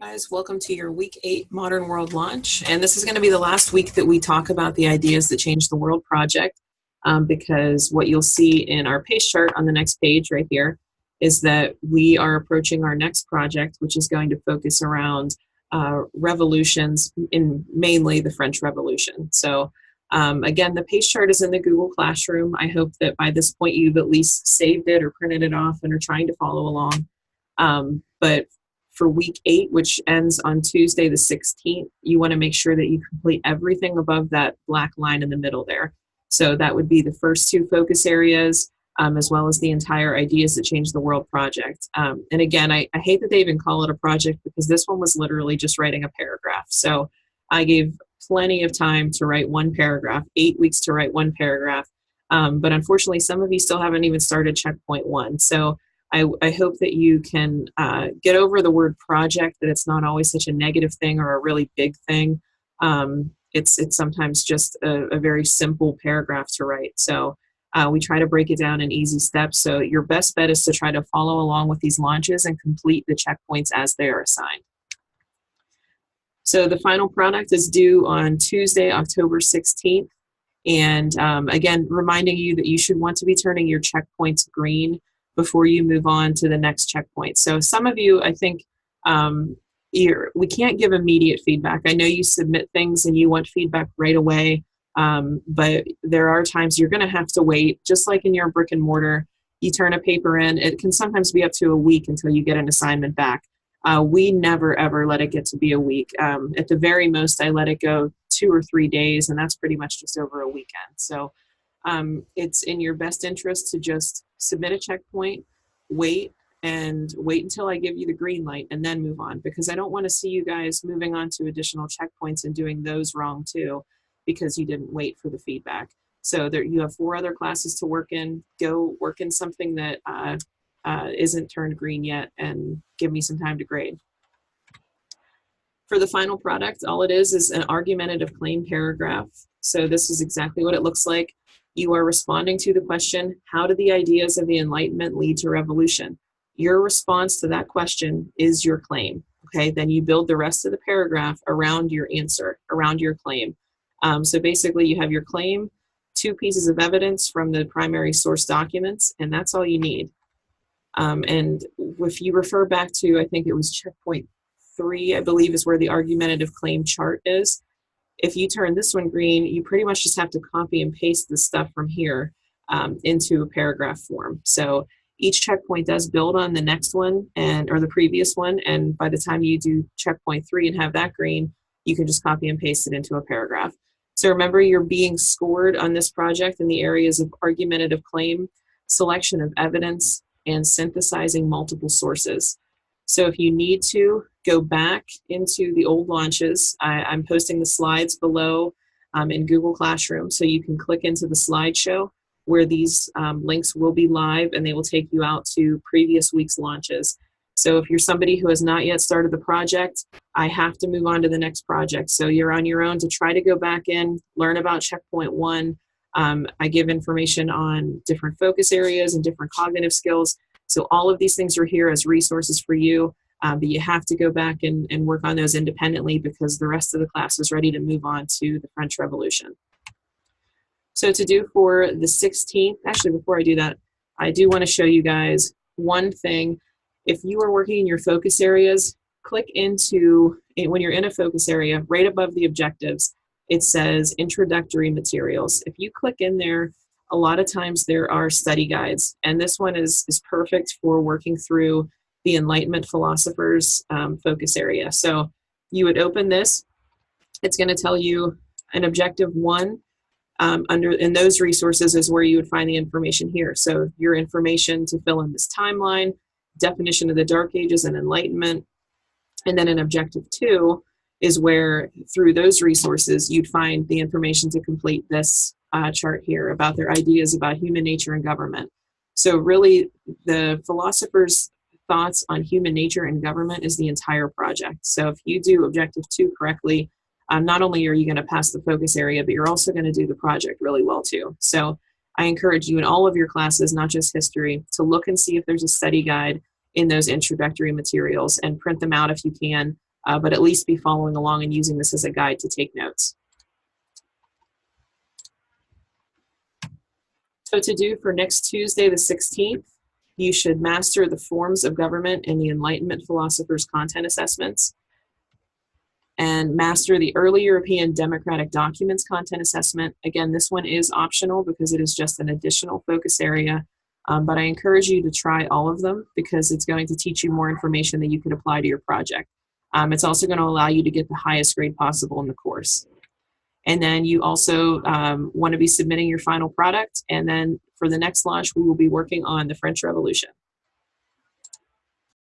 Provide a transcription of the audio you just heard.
Guys, welcome to your week 8 Modern World launch. And this is going to be the last week that we talk about the Ideas That Change the World project, because what you'll see in our pace chart on the next page right here is that we are approaching our next project, which is going to focus around revolutions, in mainly the French Revolution. So again, the pace chart is in the Google Classroom. I hope that by this point you've at least saved it or printed it off and are trying to follow along. But for week 8, which ends on Tuesday the 16th, you want to make sure that you complete everything above that black line in the middle there. So that would be the first 2 focus areas, as well as the entire Ideas That Change the World project. And again, I hate that they even call it a project, because this one was literally just writing a paragraph. So I gave plenty of time to write one paragraph, 8 weeks to write one paragraph. But unfortunately, some of you still haven't even started checkpoint 1. So I hope that you can get over the word project, that it's not always such a negative thing or a really big thing. It's sometimes just a very simple paragraph to write. So we try to break it down in easy steps. So your best bet is to try to follow along with these launches and complete the checkpoints as they are assigned. So the final product is due on Tuesday, October 16th. And again, reminding you that you should want to be turning your checkpoints green before you move on to the next checkpoint. So some of you, I think, we can't give immediate feedback. I know you submit things and you want feedback right away, but there are times you're going to have to wait. Just like in your brick and mortar, you turn a paper in, it can sometimes be up to a week until you get an assignment back. We never, ever let it get to be a week. At the very most, I let it go 2 or 3 days, and that's pretty much just over a weekend. So it's in your best interest to just submit a checkpoint, wait until I give you the green light, and then move on, because I don't want to see you guys moving on to additional checkpoints and doing those wrong too, because you didn't wait for the feedback. So there, you have 4 other classes to work in. Go work in something that isn't turned green yet, and give me some time to grade. For the final product, all it is an argumentative claim paragraph. So this is exactly what it looks like. You are responding to the question, how did the ideas of the Enlightenment lead to revolution? Your response to that question is your claim. Okay, then you build the rest of the paragraph around your answer, around your claim. So basically you have your claim, 2 pieces of evidence from the primary source documents, and that's all you need. And if you refer back to, I think it was checkpoint 3, I believe, is where the argumentative claim chart is. If you turn this one green, you pretty much just have to copy and paste the stuff from here into a paragraph form. So each checkpoint does build on the next one or the previous one. And by the time you do checkpoint 3 and have that green, you can just copy and paste it into a paragraph. So remember, you're being scored on this project in the areas of argumentative claim, selection of evidence, and synthesizing multiple sources. So if you need to go back into the old launches, I'm posting the slides below in Google Classroom, so you can click into the slideshow where these links will be live, and they will take you out to previous week's launches. So if you're somebody who has not yet started the project, I have to move on to the next project. So you're on your own to try to go back in, learn about checkpoint 1. I give information on different focus areas and different cognitive skills. So all of these things are here as resources for you, but you have to go back and work on those independently, because the rest of the class is ready to move on to the French Revolution. So to do for the 16th, actually before I do that, I do want to show you guys one thing. If you are working in your focus areas, click into, when you're in a focus area, right above the objectives, it says introductory materials. If you click in there, a lot of times there are study guides, and this one is perfect for working through the Enlightenment philosophers focus area. So you would open this. It's going to tell you an objective 1. In those resources is where you would find the information here. So your information to fill in this timeline, definition of the Dark Ages and Enlightenment, and then an objective 2 is where, through those resources, you'd find the information to complete this chart here about their ideas about human nature and government. So really, the philosophers' thoughts on human nature and government is the entire project. So if you do objective 2 correctly, not only are you going to pass the focus area, but you're also going to do the project really well too. So I encourage you in all of your classes, not just history, to look and see if there's a study guide in those introductory materials and print them out if you can. but at least be following along and using this as a guide to take notes. So to do for next Tuesday, the 16th, you should master the forms of government and the Enlightenment philosophers' content assessments, and master the early European democratic documents content assessment. Again, this one is optional because it is just an additional focus area, but I encourage you to try all of them because it's going to teach you more information that you could apply to your project. It's also going to allow you to get the highest grade possible in the course. And then you also want to be submitting your final product. And then for the next launch, we will be working on the French Revolution.